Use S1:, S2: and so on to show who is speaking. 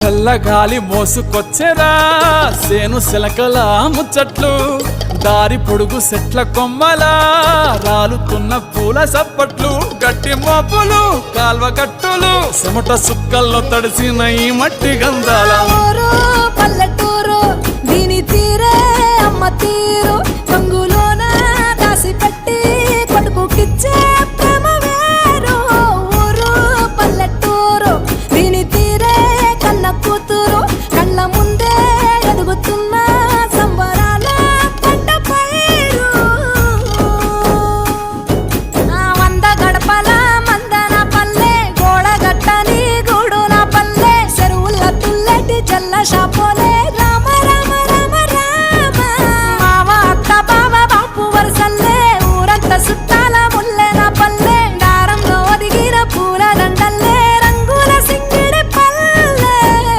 S1: చల్లగాలి మోసుకొచ్చెరా సేను శిలకల ముచ్చట్లు దారి పొడుగు సెట్ల కొమ్మలా రాలుతున్న పూల సప్పట్లు గట్టి మోపులు కాల్వ గట్టులు చెమట సుక్కల్లో తడిసిన ఈ మట్టి గంధాల
S2: పల్లెటూరు దీని తీరే అమ్మ తీరు రంగులోన దాసి పెట్టి కొడుకుకిచ్చే ప్రేమ వేరు ఊరు పల్లెటూరు దీని తీరే కన్న కూతురు కళ్ళ ముందే ఎదుగుతున్న సంబరాల పంట పైరు వంద గడపల మందన పల్లె గోడ గట్టని గూడు నా పల్లె చెరువుల తుల్లటి జల్ల షాప్